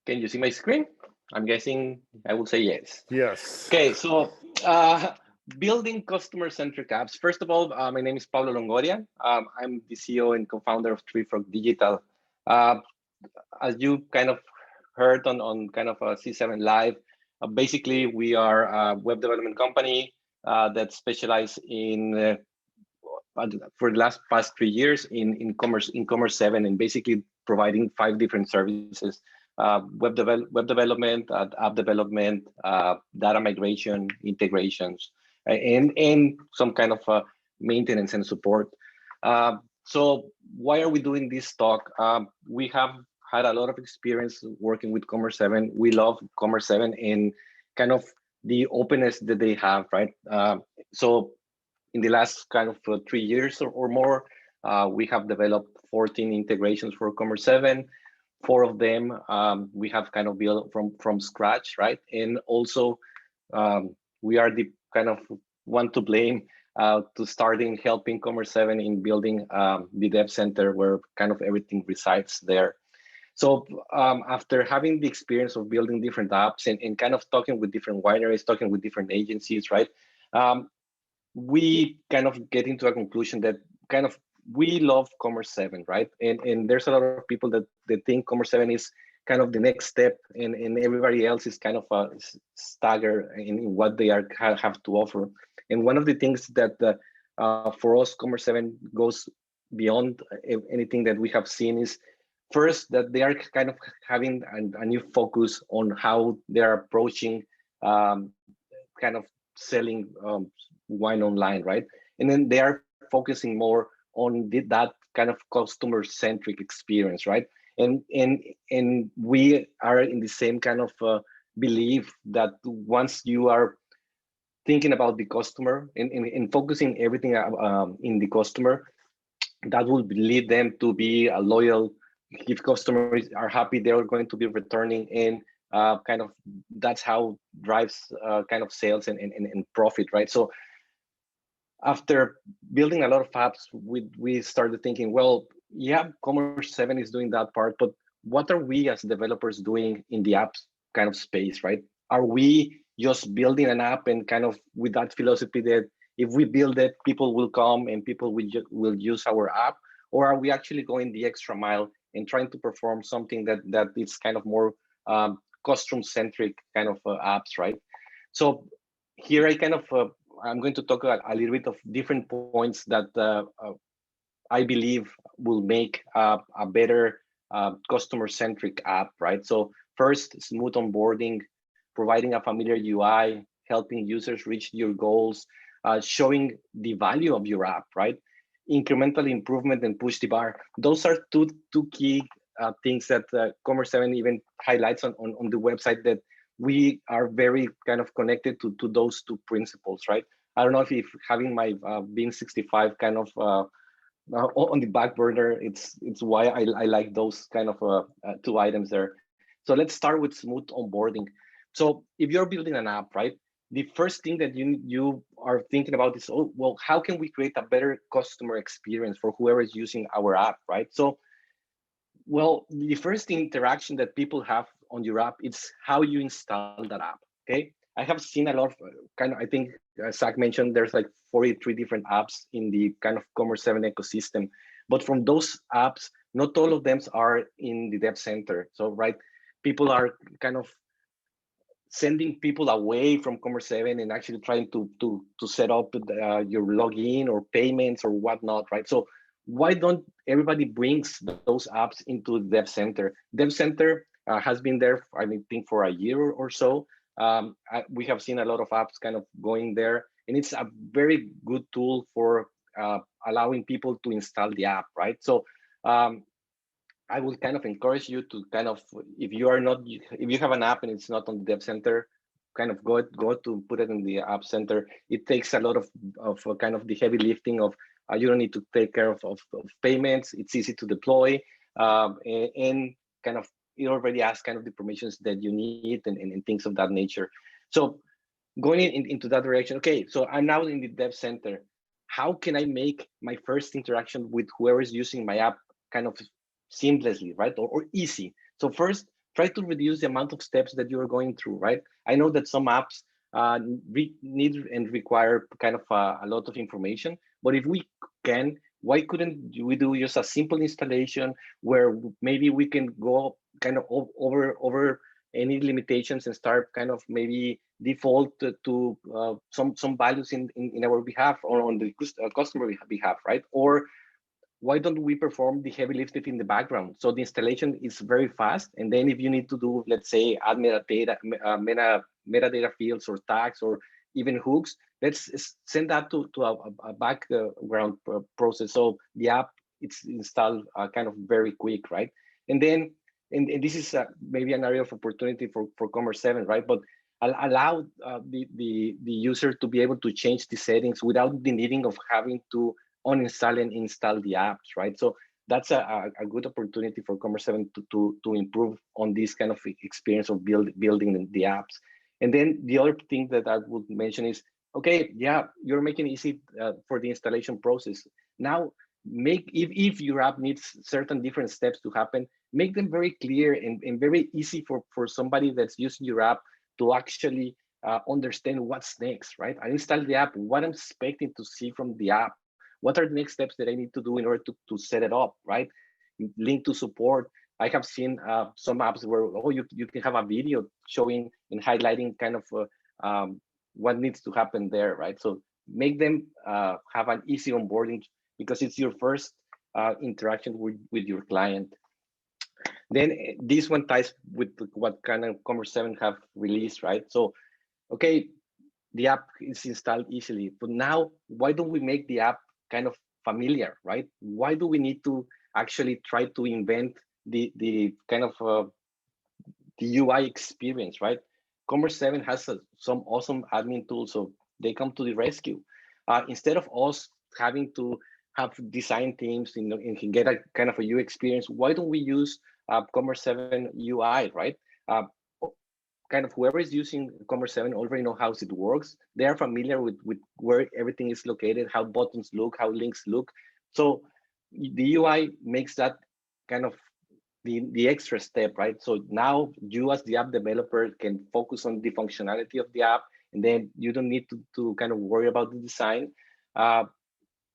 Can you see my screen? I'm guessing I will say yes. Yes. Okay, so building customer-centric apps. First of all, my name is Pablo Longoria. I'm the CEO and co-founder of Tree Frog Digital. Uh, as you kind of heard on kind of a C7 Live, basically we are a web development company that specialize in for the last past 3 years in Commerce7, and basically providing 5 different services: web development, app development, data migration, integrations, and some kind of maintenance and support. So why are we doing this talk? We have had a lot of experience working with Commerce7. We love Commerce7 and kind of the openness that they have, right? So in the last kind of 3 years or more, we have developed 14 integrations for Commerce7. 4 of them we have kind of built from scratch, right? And also we are the kind of one to blame to starting helping Commerce7 in building the dev center where kind of everything resides there. So after having the experience of building different apps and kind of talking with different wineries, talking with different agencies, right? We kind of get into a conclusion that kind of we love Commerce7, right? And there's a lot of people that think Commerce7 is kind of the next step, and everybody else is kind of a stagger in what they are have to offer. And one of the things that for us, Commerce7 goes beyond anything that we have seen is first that they are kind of having a new focus on how they are approaching kind of selling wine online, right? And then they are focusing more on that kind of customer-centric experience, right? And we are in the same kind of belief that once you are thinking about the customer and focusing everything in the customer, that will lead them to be a loyal. If customers are happy, they are going to be returning, and kind of that's how drives kind of sales and profit, right? So after building a lot of apps, we started thinking, well, yeah, Commerce7 is doing that part, but what are we as developers doing in the apps kind of space, right? Are we just building an app and kind of with that philosophy that if we build it, people will come and people will use our app? Or are we actually going the extra mile and trying to perform something that is kind of more custom-centric kind of apps, right? So here I kind of I'm going to talk a little bit of different points that I believe will make a better customer-centric app, right? So first, smooth onboarding, providing a familiar UI, helping users reach your goals, showing the value of your app, right? Incremental improvement and push the bar. Those are two key things that Commerce7 even highlights on the website, that we are very kind of connected to those 2 principles, right? I don't know if having my Bean 65 kind of on the back burner, it's why I like those kind of 2 items there. So let's start with smooth onboarding. So if you're building an app, right, the first thing that you are thinking about is, oh, well, how can we create a better customer experience for whoever is using our app, right? So, well, the first interaction that people have on your app, it's how you install that app, okay? I have seen a lot of kind of, I think Zach mentioned there's like 43 different apps in the kind of Commerce7 ecosystem, but from those apps, not all of them are in the dev center. So, right, people are kind of sending people away from Commerce7 and actually trying to set up your login or payments or whatnot, right? So why don't everybody brings those apps into the dev center? Dev center has been there, I think, for a year or so. We have seen a lot of apps kind of going there, and it's a very good tool for allowing people to install the app, right? So I would kind of encourage you to kind of, if you have an app and it's not on the dev center, kind of go to put it in the app center. It takes a lot of kind of the heavy lifting of you don't need to take care of payments. It's easy to deploy, and kind of it already has kind of the permissions that you need and things of that nature. So going into that direction, okay, so I'm now in the dev center. How can I make my first interaction with whoever is using my app kind of seamlessly, right? Or easy? So first, try to reduce the amount of steps that you're going through, right? I know that some apps need and require kind of a lot of information, but if we can, why couldn't we do just a simple installation where maybe we can go kind of over any limitations and start kind of maybe default to some values in our behalf or on the customer behalf, right? Or why don't we perform the heavy lifting in the background? So the installation is very fast. And then if you need to do, let's say, add metadata fields or tags or even hooks, let's send that to a background process. So the app, it's installed kind of very quick, right? And then, and this is maybe an area of opportunity for Commerce7, right? But allow the user to be able to change the settings without the needing of having to uninstall and install the apps, right? So that's a good opportunity for Commerce7 to improve on this kind of experience of building the apps. And then the other thing that I would mention is, okay, yeah, you're making it easy for the installation process. Now, if your app needs certain different steps to happen, make them very clear and very easy for somebody that's using your app to actually understand what's next, right? I install the app, what I'm expecting to see from the app. What are the next steps that I need to do in order to set it up, right? Link to support. I have seen some apps where, oh, you can have a video showing and highlighting kind of what needs to happen there, right? So make them have an easy onboarding because it's your first interaction with your client. Then this one ties with what kind of Commerce7 have released, right? So, okay, the app is installed easily, but now why don't we make the app kind of familiar, right? Why do we need to actually try to invent the kind of the UI experience, right? Commerce7 has some awesome admin tools, so they come to the rescue. Instead of us having to have design teams and get a kind of a UI experience, why don't we use Commerce7 UI, right? Kind of whoever is using Commerce7 already know how it works. They are familiar with where everything is located, how buttons look, how links look. So the UI makes that kind of the extra step, right? So now you as the app developer can focus on the functionality of the app, and then you don't need to kind of worry about the design.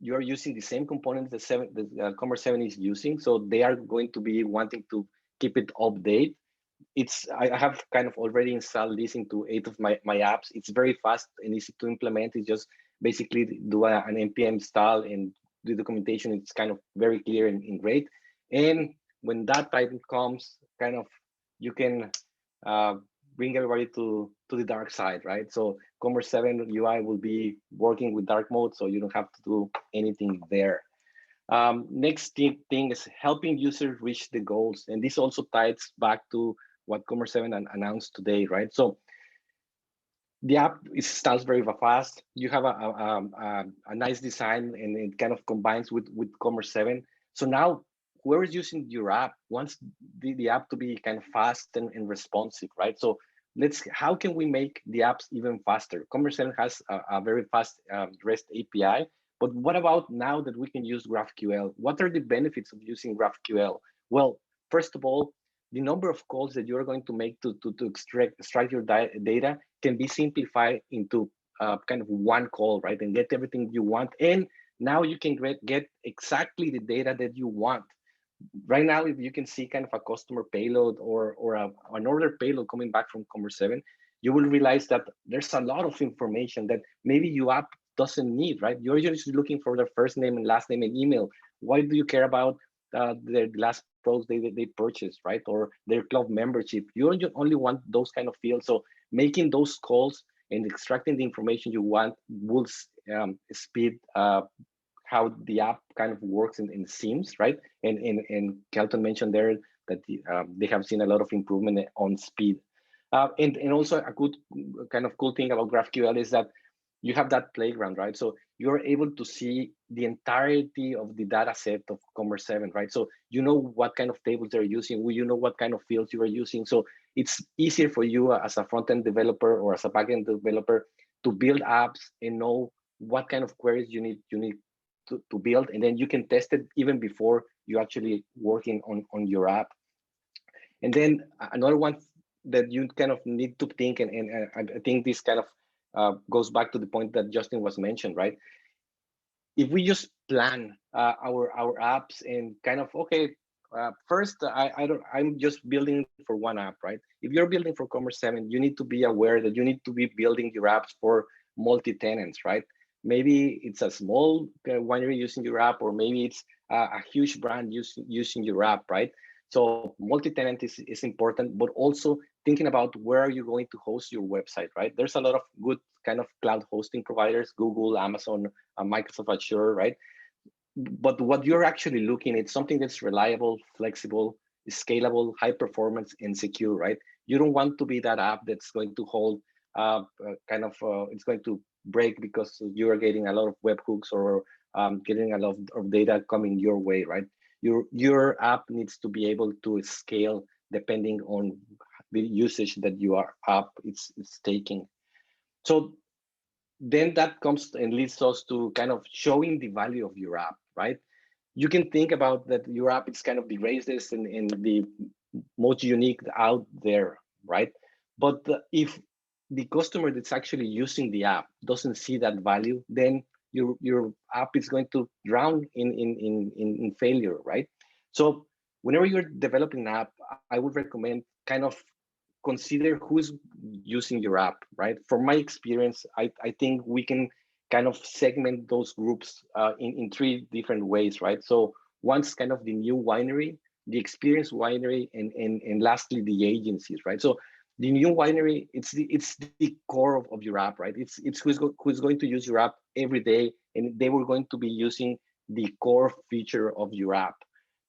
You're using the same components that Commerce7 is using, so they are going to be wanting to keep it update. I have kind of already installed this into 8 of my apps. It's very fast and easy to implement. It's just basically do an npm install and the documentation. It's kind of very clear and great. And when that time comes, kind of you can bring everybody to the dark side, right? So Commerce7 UI will be working with dark mode, so you don't have to do anything there. Next thing is helping users reach the goals. And this also ties back to what Commerce7 announced today, right? So the app installs very fast. You have a nice design and it kind of combines with Commerce7. So now whoever is using your app wants the app to be kind of fast and responsive, right? So how can we make the apps even faster? Commerce7 has a very fast REST API, but what about now that we can use GraphQL? What are the benefits of using GraphQL? Well, first of all, the number of calls that you're going to make to extract your data can be simplified into kind of one call, right? And get everything you want. And now you can get exactly the data that you want. Right now, if you can see kind of a customer payload or an order payload coming back from Commerce7, you will realize that there's a lot of information that maybe your app doesn't need, right? You're just looking for their first name and last name and email. Why do you care about their last products they purchased, right? Or their club membership? You only want those kind of fields. So making those calls and extracting the information you want will speed how the app kind of works in Sims, right? And Kelton mentioned there that they have seen a lot of improvement on speed. And also a good kind of cool thing about GraphQL is that you have that playground, right? So you're able to see the entirety of the data set of Commerce7, right? So you know what kind of tables they're using, you know what kind of fields you are using. So it's easier for you as a front-end developer or as a back-end developer to build apps and know what kind of queries you need to build, and then you can test it even before you actually working on your app. And then another one that you kind of need to think, and I think this kind of goes back to the point that Justin was mentioned, right? If we just plan our apps and kind of, okay, first I'm just building for one app, right? If you're building for Commerce7, you need to be aware that you need to be building your apps for multi-tenants, right? Maybe it's a small winery using your app, or maybe it's a huge brand using your app, right? So multi-tenant is important, but also thinking about where are you going to host your website, right? There's a lot of good kind of cloud hosting providers, Google, Amazon, Microsoft Azure, right? But what you're actually looking at, something that's reliable, flexible, scalable, high performance, and secure, right? You don't want to be that app that's going to hold it's going to break because you are getting a lot of webhooks, or getting a lot of data coming your way, right? Your app needs to be able to scale depending on the usage that your app it's taking. So then that comes and leads us to kind of showing the value of your app, right? You can think about that your app is kind of the greatest and the most unique out there, right? But if the customer that's actually using the app doesn't see that value, then your app is going to drown in failure, right? So whenever you're developing an app, I would recommend kind of consider who's using your app, right? From my experience, I think we can kind of segment those groups in three different ways, right? So one's kind of the new winery, the experienced winery, and lastly the agencies, right? So the new winery, it's the core of your app, right? It's who's going to use your app every day, and they were going to be using the core feature of your app.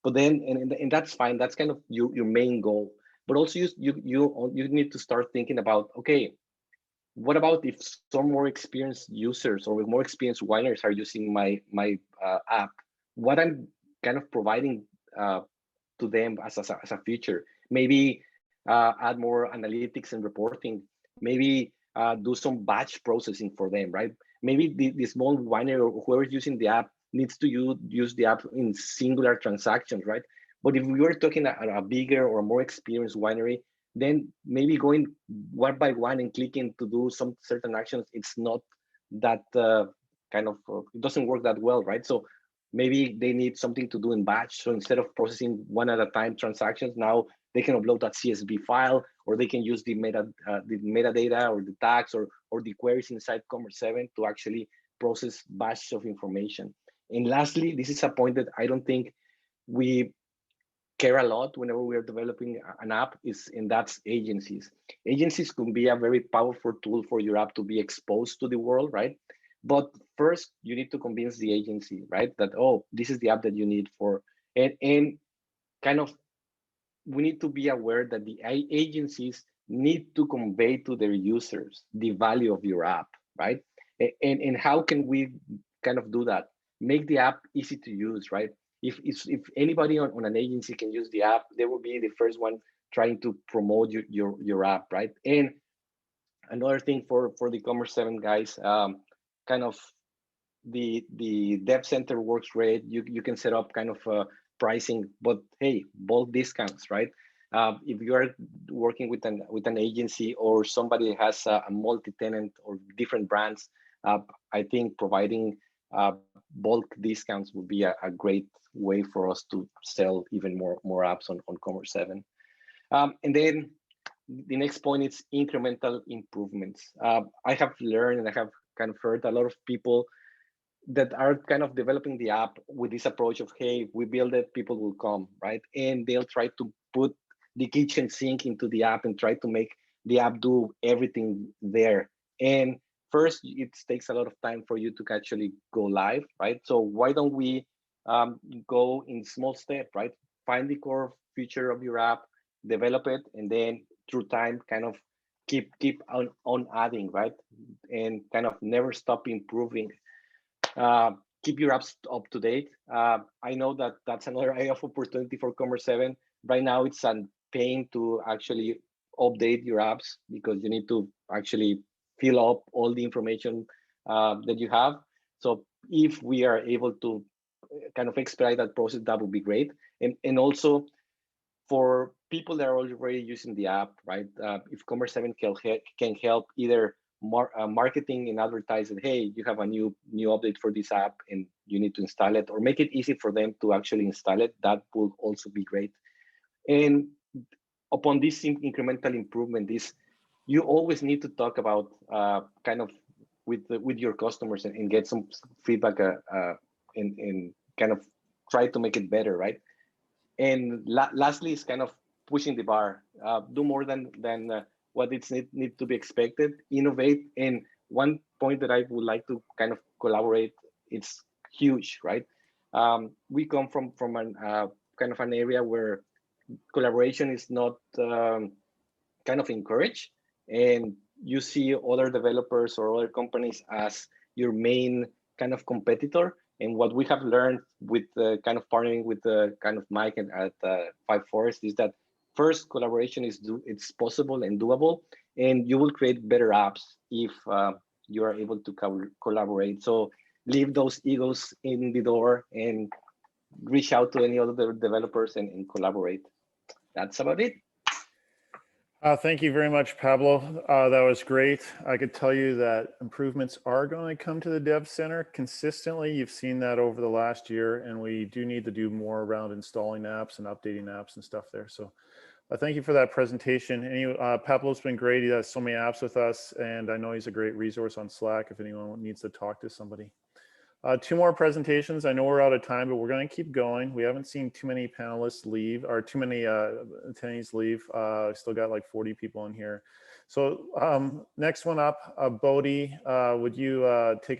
But then, and that's fine. That's kind of your main goal. But also you need to start thinking about, okay, what about if some more experienced users or with more experienced wineries are using my app? What I'm kind of providing to them as a feature? Maybe add more analytics and reporting. Maybe do some batch processing for them, right? Maybe the small winery or whoever's using the app needs to use the app in singular transactions, right? But if we were talking a bigger or more experienced winery, then maybe going one by one and clicking to do some certain actions, it's not that it doesn't work that well, right? So maybe they need something to do in batch. So instead of processing one at a time transactions, now they can upload that CSV file, or they can use the metadata or the tags or the queries inside Commerce7 to actually process batches of information. And lastly, this is a point that I don't think we care a lot whenever we are developing an app, and that's agencies. Agencies can be a very powerful tool for your app to be exposed to the world, right? But first, you need to convince the agency, right, that, oh, this is the app that you need for, and kind of we need to be aware that the agencies need to convey to their users the value of your app, right? And how can we kind of do that? Make the app easy to use, right? If anybody on an agency can use the app, they will be the first one trying to promote your app, right? And another thing for the Commerce7 guys, kind of the dev center works great. You can set up kind of pricing, but hey, bulk discounts, right? If you are working with an agency or somebody has a multi-tenant or different brands, I think providing bulk discounts would be a great way for us to sell even more apps on Commerce7. And then the next point is incremental improvements. I have learned and I have kind of heard a lot of people that are kind of developing the app with this approach of, hey, we build it, people will come, right? And they'll try to put the kitchen sink into the app and try to make the app do everything there. And first, it takes a lot of time for you to actually go live, right? So why don't we go in small steps, right? Find the core feature of your app, develop it, and then through time, kind of keep on adding, right? And kind of never stop improving. uh, Keep your apps up to date. I know that that's another area of opportunity for Commerce7. Right now, it's a pain to actually update your apps because you need to actually fill up all the information that you have. So if we are able to kind of expedite that process, that would be great. And also for people that are already using the app, right? If Commerce7 can help either marketing and advertise that, hey, you have a new update for this app and you need to install it, or make it easy for them to actually install it, that will also be great. And upon this incremental improvement is you always need to talk about kind of with your customers and get some feedback and kind of try to make it better, right? And lastly is kind of pushing the bar, do more than what it's need to be expected, innovate. And one point that I would like to kind of collaborate, it's huge, right? We come from an kind of an area where collaboration is not kind of encouraged, and you see other developers or other companies as your main kind of competitor. And what we have learned with kind of partnering with kind of Mike and at Five Forest is that first, collaboration it's possible and doable, and you will create better apps if you are able to collaborate. So leave those egos in the door and reach out to any other developers and collaborate. That's about it. Thank you very much, Pablo. That was great. I could tell you that improvements are going to come to the Dev Center consistently. You've seen that over the last year, and we do need to do more around installing apps and updating apps and stuff there. So thank you for that presentation. Pablo's been great. He has so many apps with us, and I know he's a great resource on Slack if anyone needs to talk to somebody. 2 more presentations. I know we're out of time, but we're going to keep going. We haven't seen too many panelists leave, or too many attendees leave. Still got like 40 people in here. So next one up, Bodhi, would you take